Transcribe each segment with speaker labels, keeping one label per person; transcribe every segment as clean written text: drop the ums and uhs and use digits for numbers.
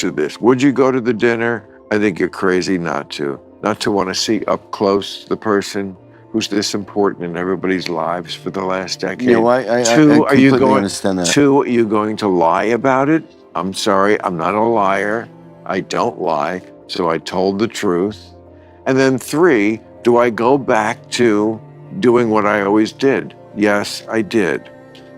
Speaker 1: to this. Would you go to the dinner? I think you're crazy not to. Not to want to see up close the person who's this important in everybody's lives for the last decade.
Speaker 2: You know, I completely understand that.
Speaker 1: Two, are you going to lie about it? I'm sorry, I'm not a liar. I don't lie, so I told the truth. And then three, do I go back to doing what I always did? Yes, I did.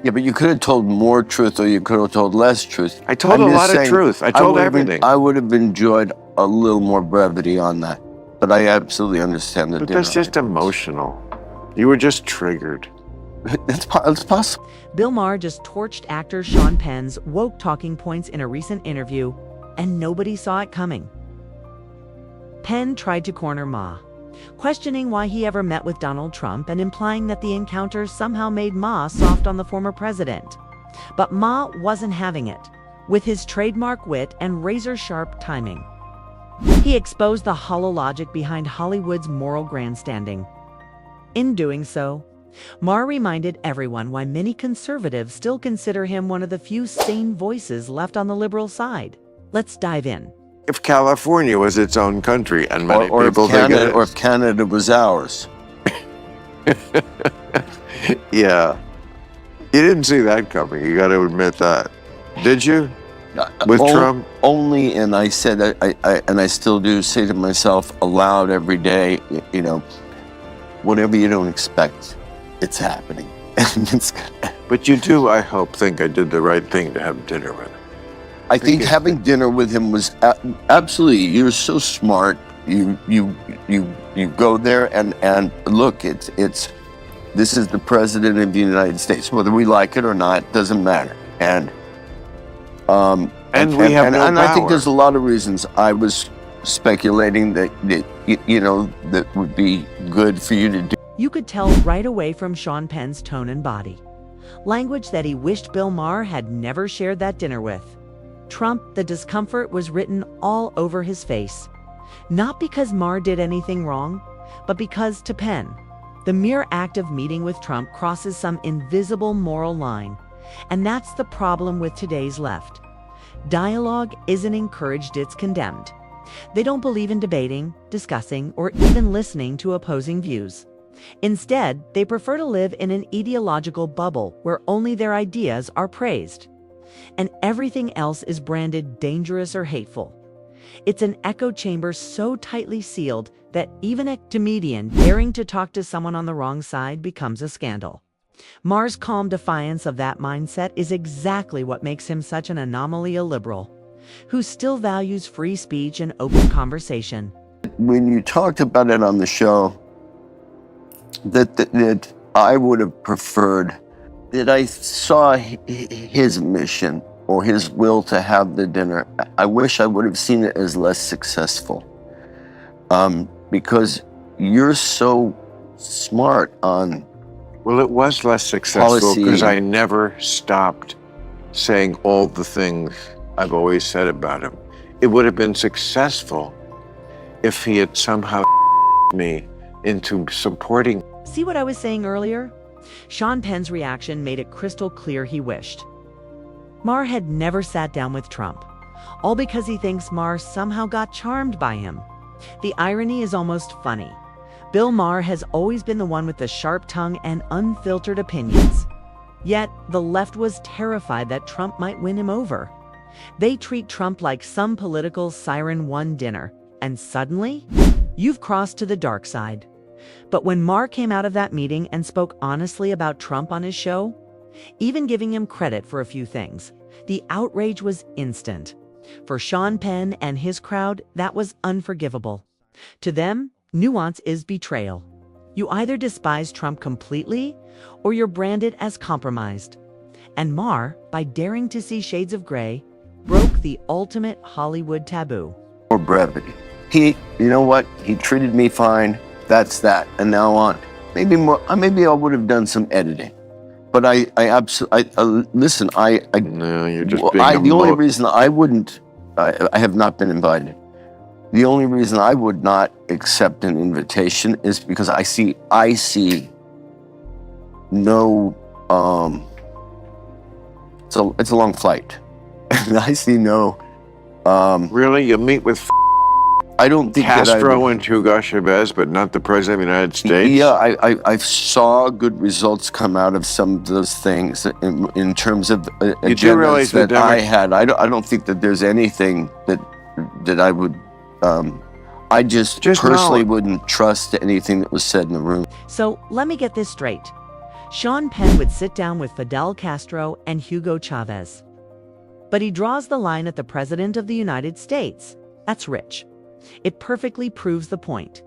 Speaker 2: Yeah, but you could have told more truth or you could have told less truth.
Speaker 1: I told a lot of truth. I told everything.
Speaker 2: I would have enjoyed a little more brevity on that. But I absolutely understand the dinner.
Speaker 1: But that's just emotional. You were just triggered.
Speaker 2: It's possible.
Speaker 3: Bill Maher just torched actor Sean Penn's woke talking points in a recent interview, and nobody saw it coming. Penn tried to corner Ma, questioning why he ever met with Donald Trump and implying that the encounter somehow made Ma soft on the former president. But Ma wasn't having it, with his trademark wit and razor-sharp timing. He exposed the hollow logic behind Hollywood's moral grandstanding. In doing so, Maher reminded everyone why many conservatives still consider him one of the few sane voices left on the liberal side. Let's dive in.
Speaker 1: If California was its own country, and many
Speaker 2: or
Speaker 1: people
Speaker 2: think
Speaker 1: it is.
Speaker 2: Or if Canada was ours.
Speaker 1: Yeah. You didn't see that coming. You got to admit that. Did you? With Trump?
Speaker 2: Only, and I said, and I still do say to myself aloud every day, you know, whatever you don't expect, it's happening.
Speaker 1: But you do, I hope, think I did the right thing to have dinner with him.
Speaker 2: I think having dinner with him was absolutely. You're so smart. You go there and look. This is the president of the United States. Whether we like it or not doesn't matter. And
Speaker 1: we have no power.
Speaker 2: I think there's a lot of reasons. I was speculating that you know that would be good for you to do.
Speaker 3: You could tell right away from Sean Penn's tone and body, language that he wished Bill Maher had never shared that dinner with. Trump, the discomfort was written all over his face. Not because Maher did anything wrong, but because to Penn, the mere act of meeting with Trump crosses some invisible moral line. And that's the problem with today's left. Dialogue isn't encouraged, it's condemned. They don't believe in debating, discussing, or even listening to opposing views. Instead, they prefer to live in an ideological bubble where only their ideas are praised. And everything else is branded dangerous or hateful. It's an echo chamber so tightly sealed that even a comedian daring to talk to someone on the wrong side becomes a scandal. Maher's calm defiance of that mindset is exactly what makes him such an anomaly, a liberal, who still values free speech and open conversation.
Speaker 2: When you talked about it on the show, that I would have preferred that I saw his mission or his will to have the dinner. I wish I would have seen it as less successful, because you're so smart on.
Speaker 1: Well, it was less successful because I never stopped saying all the things I've always said about him. It would have been successful if he had somehow me into supporting.
Speaker 3: See what I was saying earlier? Sean Penn's reaction made it crystal clear he wished. Maher had never sat down with Trump, all because he thinks Maher somehow got charmed by him. The irony is almost funny. Bill Maher has always been the one with the sharp tongue and unfiltered opinions. Yet, the left was terrified that Trump might win him over. They treat Trump like some political siren won dinner, and suddenly, you've crossed to the dark side. But when Maher came out of that meeting and spoke honestly about Trump on his show, even giving him credit for a few things, the outrage was instant. For Sean Penn and his crowd, that was unforgivable. To them, nuance is betrayal. You either despise Trump completely, or you're branded as compromised. And Maher, by daring to see shades of gray, broke the ultimate Hollywood taboo.
Speaker 2: More brevity. You know what? He treated me fine. That's that. And now on. Maybe more. Maybe I would have done some editing. But I absolutely. Listen.
Speaker 1: No, you're just being.
Speaker 2: The only reason I wouldn't. I have not been invited. The only reason I would not accept an invitation is because I see no. It's a long flight. I see no
Speaker 1: Really? You meet with
Speaker 2: I don't think
Speaker 1: Castro and Hugo Chavez, but not the President of the United States?
Speaker 2: Yeah, I saw good results come out of some of those things in terms of agendas that I had. I don't think that there's anything that I would, I just personally wouldn't trust anything that was said in the room.
Speaker 3: So let me get this straight. Sean Penn would sit down with Fidel Castro and Hugo Chavez. But he draws the line at the President of the United States. That's rich. It perfectly proves the point.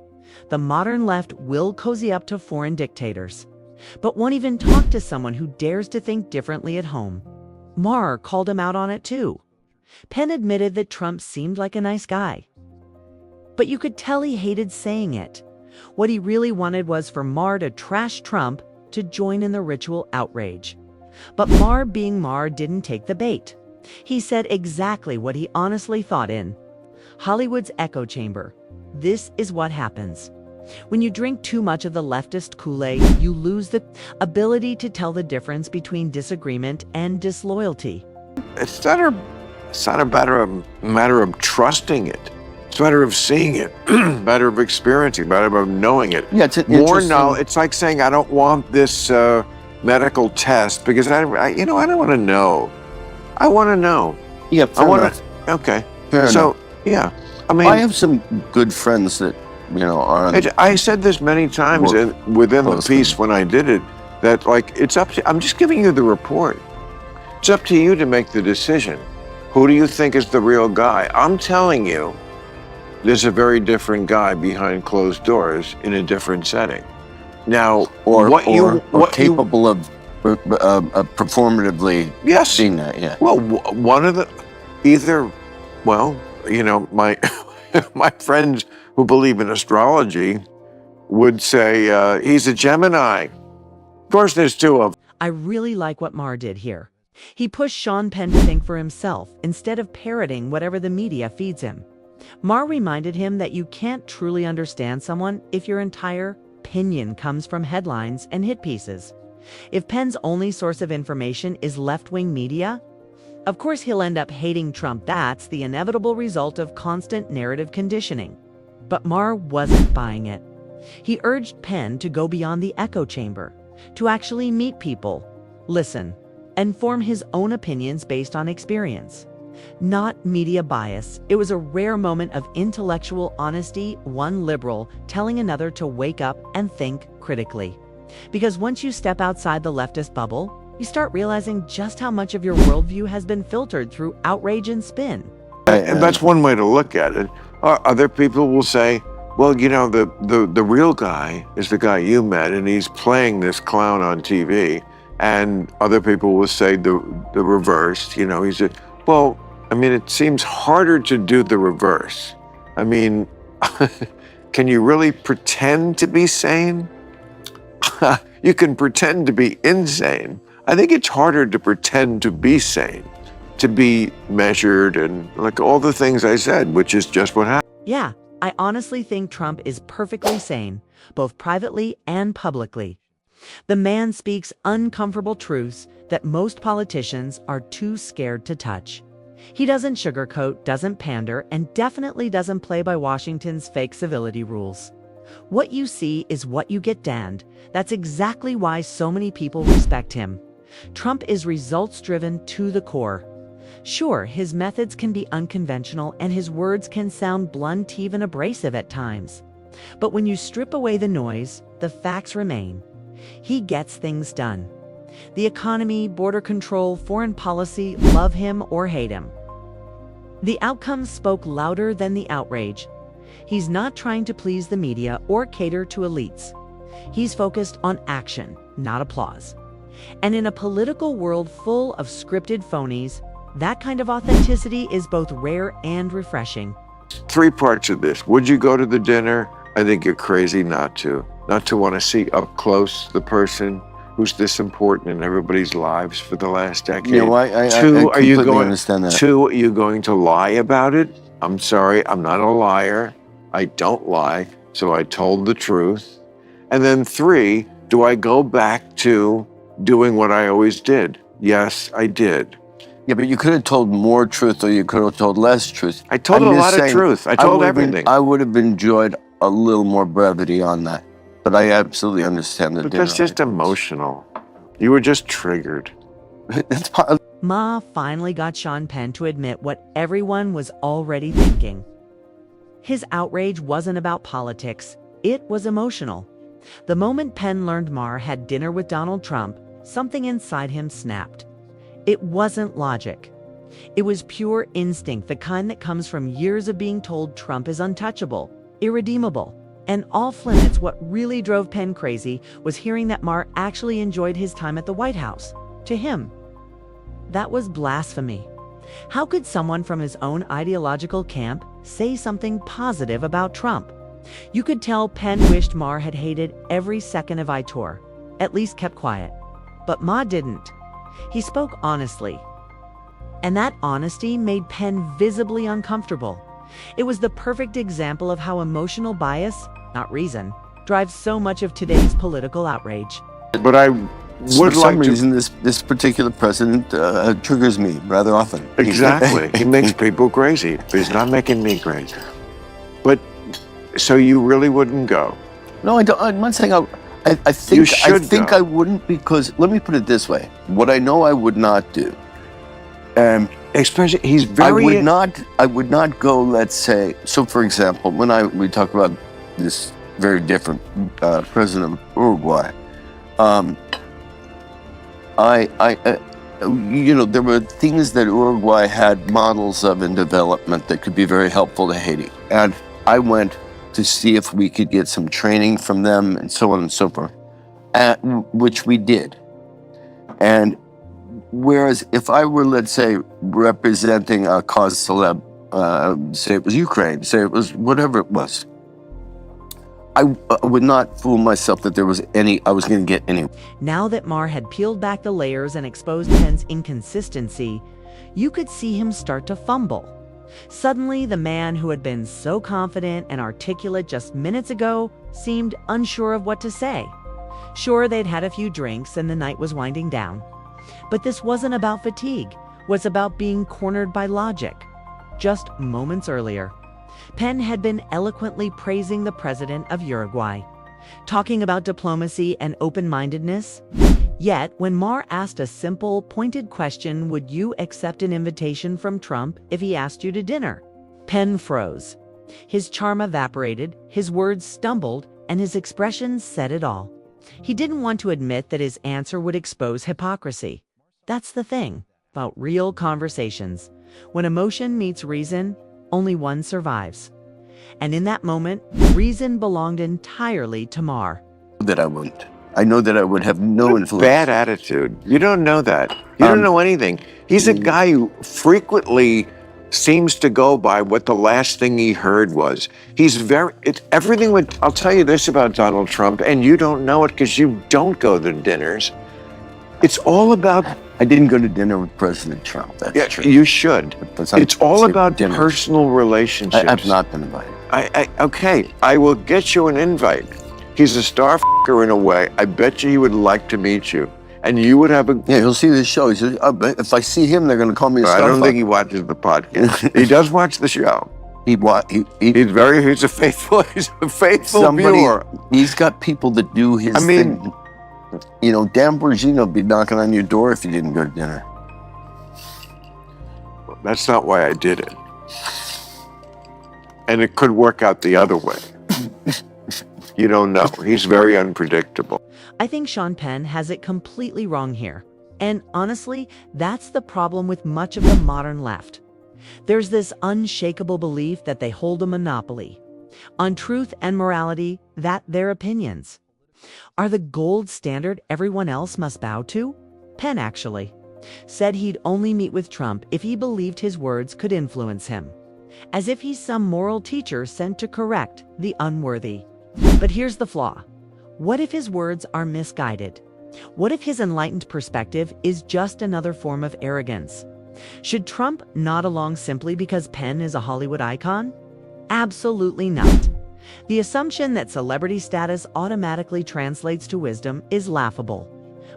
Speaker 3: The modern left will cozy up to foreign dictators, but won't even talk to someone who dares to think differently at home. Maher called him out on it too. Penn admitted that Trump seemed like a nice guy. But you could tell he hated saying it. What he really wanted was for Maher to trash Trump to join in the ritual outrage. But Maher, being Maher, didn't take the bait. He said exactly what he honestly thought in Hollywood's echo chamber. This is what happens. When you drink too much of the leftist Kool-Aid, you lose the ability to tell the difference between disagreement and disloyalty.
Speaker 1: It's not a matter of trusting it. It's a matter of seeing it, a matter of experiencing, a matter of knowing it.
Speaker 2: Yeah, it's
Speaker 1: more knowledge. It's like saying, I don't want this medical test because I don't want to know. I want to know.
Speaker 2: Yeah, fair enough.
Speaker 1: Okay.
Speaker 2: Fair enough.
Speaker 1: Yeah, I mean,
Speaker 2: I have some good friends that are on.
Speaker 1: I said this many times within the piece when I did it, that like it's up to. I'm just giving you the report. It's up to you to make the decision. Who do you think is the real guy? I'm telling you, there's a very different guy behind closed doors in a different setting. Now,
Speaker 2: or capable of performatively seeing that. Yeah.
Speaker 1: Well, one of the my friends who believe in astrology would say he's a Gemini. Of course, there's two of them.
Speaker 3: I really like what Maher did here. He pushed Sean Penn to think for himself instead of parroting whatever the media feeds him. Maher reminded him that you can't truly understand someone if your entire opinion comes from headlines and hit pieces. If Penn's only source of information is left-wing media, of course he'll end up hating Trump. That's the inevitable result of constant narrative conditioning. But Maher wasn't buying it. He urged Penn to go beyond the echo chamber, to actually meet people, listen, and form his own opinions based on experience. Not media bias. It was a rare moment of intellectual honesty, one liberal telling another to wake up and think critically. Because once you step outside the leftist bubble, you start realizing just how much of your worldview has been filtered through outrage and spin.
Speaker 1: And that's one way to look at it. Other people will say, well, the real guy is the guy you met, and he's playing this clown on TV. And other people will say the reverse. It seems harder to do the reverse. I mean, can you really pretend to be sane? You can pretend to be insane. I think it's harder to pretend to be sane, to be measured and like all the things I said, which is just what happened.
Speaker 3: Yeah, I honestly think Trump is perfectly sane, both privately and publicly. The man speaks uncomfortable truths that most politicians are too scared to touch. He doesn't sugarcoat, doesn't pander, and definitely doesn't play by Washington's fake civility rules. What you see is what you get, damned. That's exactly why so many people respect him. Trump is results-driven to the core. Sure, his methods can be unconventional and his words can sound blunt, even abrasive at times. But when you strip away the noise, the facts remain. He gets things done. The economy, border control, foreign policy, love him or hate him. The outcomes spoke louder than the outrage. He's not trying to please the media or cater to elites. He's focused on action, not applause. And in a political world full of scripted phonies, that kind of authenticity is both rare and refreshing.
Speaker 1: 3 parts of this. Would you go to the dinner? I think you're crazy not to. Not to want to see up close the person who's this important in everybody's lives for the last decade.
Speaker 2: I completely understand that.
Speaker 1: 2, are you going to lie about it? I'm sorry, I'm not a liar. I don't lie, so I told the truth. And then 3, do I go back to doing what I always did? Yes, I did.
Speaker 2: Yeah, but you could have told more truth, or you could have told less truth.
Speaker 1: I told
Speaker 2: I'm
Speaker 1: a
Speaker 2: just
Speaker 1: lot of
Speaker 2: saying,
Speaker 1: truth. I told everything.
Speaker 2: I would have enjoyed a little more brevity on that. But I absolutely understand the
Speaker 1: But
Speaker 2: dinner.
Speaker 1: that's just emotional. You were just triggered.
Speaker 2: That's part of
Speaker 3: Ma finally got Sean Penn to admit what everyone was already thinking. His outrage wasn't about politics, it was emotional. The moment Penn learned Maher had dinner with Donald Trump, something inside him snapped. It wasn't logic. It was pure instinct, the kind that comes from years of being told Trump is untouchable, irredeemable, and off limits. What really drove Penn crazy was hearing that Maher actually enjoyed his time at the White House. To him, that was blasphemy. How could someone from his own ideological camp say something positive about Trump? You could tell Penn wished Maher had hated every second of tour, at least kept quiet. But Ma didn't. He spoke honestly. And that honesty made Penn visibly uncomfortable. It was the perfect example of how emotional bias, not reason, drives so much of today's political outrage.
Speaker 1: But I
Speaker 2: for
Speaker 1: would
Speaker 2: some
Speaker 1: like to...
Speaker 2: reason, this particular president triggers me rather often.
Speaker 1: Exactly. He makes people crazy, but he's not making me crazy. But, so you really wouldn't go?
Speaker 2: No, I don't. I'm not saying I think
Speaker 1: You should go.
Speaker 2: I wouldn't, because let me put it this way: what I know I would not do.
Speaker 1: Especially, he's very...
Speaker 2: I would not go. Let's say, so for example, when we talk about this very different president of Uruguay, there were things that Uruguay had models of in development that could be very helpful to Haiti, and I went to see if we could get some training from them, and so on and so forth, which we did. And whereas if I were, let's say, representing a cause celeb, say it was Ukraine, say it was whatever it was, I would not fool myself that I was going to get any.
Speaker 3: Now that Maher had peeled back the layers and exposed Penn's inconsistency, you could see him start to fumble. Suddenly, the man who had been so confident and articulate just minutes ago seemed unsure of what to say. Sure, they'd had a few drinks and the night was winding down. But this wasn't about fatigue, it was about being cornered by logic. Just moments earlier, Penn had been eloquently praising the president of Uruguay, talking about diplomacy and open-mindedness. Yet, when Maher asked a simple, pointed question, would you accept an invitation from Trump if he asked you to dinner? Penn froze. His charm evaporated, his words stumbled, and his expressions said it all. He didn't want to admit that his answer would expose hypocrisy. That's the thing about real conversations. When emotion meets reason, only one survives. And in that moment, reason belonged entirely to Maher.
Speaker 2: That I wouldn't. I know that I would have no influence.
Speaker 1: Bad attitude. You don't know that. You don't know anything. He's a guy who frequently seems to go by what the last thing he heard was. I'll tell you this about Donald Trump, and you don't know it because you don't go to dinners. It's all about...
Speaker 2: I didn't go to dinner with President Trump. That's true.
Speaker 1: You should. It's all about personal relationships.
Speaker 2: I've not been invited.
Speaker 1: Okay, I will get you an invite. He's a star f***er in a way. I bet you he would like to meet you. And you would have a...
Speaker 2: Yeah, he'll see this show. He says, if I see him, they're going to call me a star.
Speaker 1: I don't think he watches the podcast. He does watch the show. He's a faithful viewer.
Speaker 2: He's got people that do his thing. You know, Dan Bongino would be knocking on your door if you didn't go to dinner.
Speaker 1: That's not why I did it. And it could work out the other way. You don't know. He's very unpredictable.
Speaker 3: I think Sean Penn has it completely wrong here. And honestly, that's the problem with much of the modern left. There's this unshakable belief that they hold a monopoly on truth and morality, that their opinions are the gold standard everyone else must bow to. Penn actually said he'd only meet with Trump if he believed his words could influence him, as if he's some moral teacher sent to correct the unworthy. But here's the flaw. What if his words are misguided? What if his enlightened perspective is just another form of arrogance? Should Trump nod along simply because Penn is a Hollywood icon? Absolutely not. The assumption that celebrity status automatically translates to wisdom is laughable.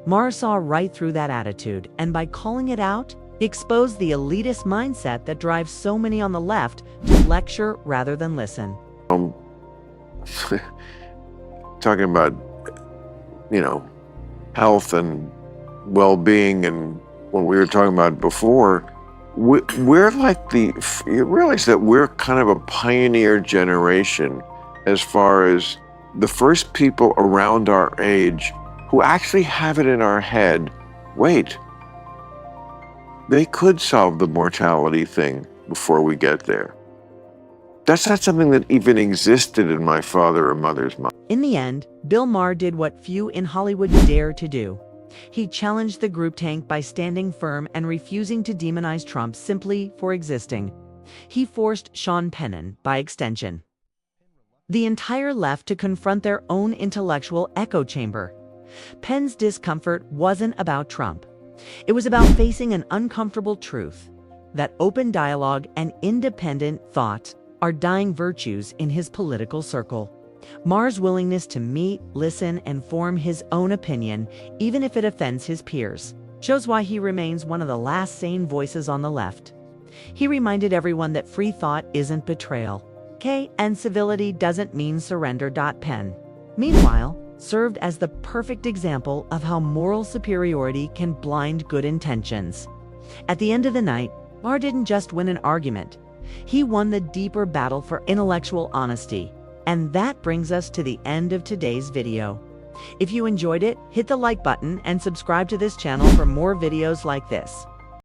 Speaker 3: Maher saw right through that attitude, and by calling it out, He exposed the elitist mindset that drives so many on the left to lecture rather than listen.
Speaker 1: Talking about, health and well-being, and what we were talking about before, we're like you realize that we're kind of a pioneer generation as far as the first people around our age who actually have it in our head, wait, they could solve the mortality thing before we get there. That's not something that even existed in my father or mother's mind.
Speaker 3: In the end, Bill Maher did what few in Hollywood dare to do. He challenged the group tank by standing firm and refusing to demonize Trump simply for existing. He forced Sean Penn, by extension, the entire left to confront their own intellectual echo chamber. Penn's discomfort wasn't about Trump. It was about facing an uncomfortable truth, that open dialogue and independent thought are dying virtues in his political circle. Maher's willingness to meet, listen, and form his own opinion, even if it offends his peers, shows why he remains one of the last sane voices on the left. He reminded everyone that free thought isn't betrayal, and civility doesn't mean surrender. Penn, meanwhile, served as the perfect example of how moral superiority can blind good intentions. At the end of the night, Maher didn't just win an argument. He won the deeper battle for intellectual honesty. And that brings us to the end of today's video. If you enjoyed it, hit the like button and subscribe to this channel for more videos like this.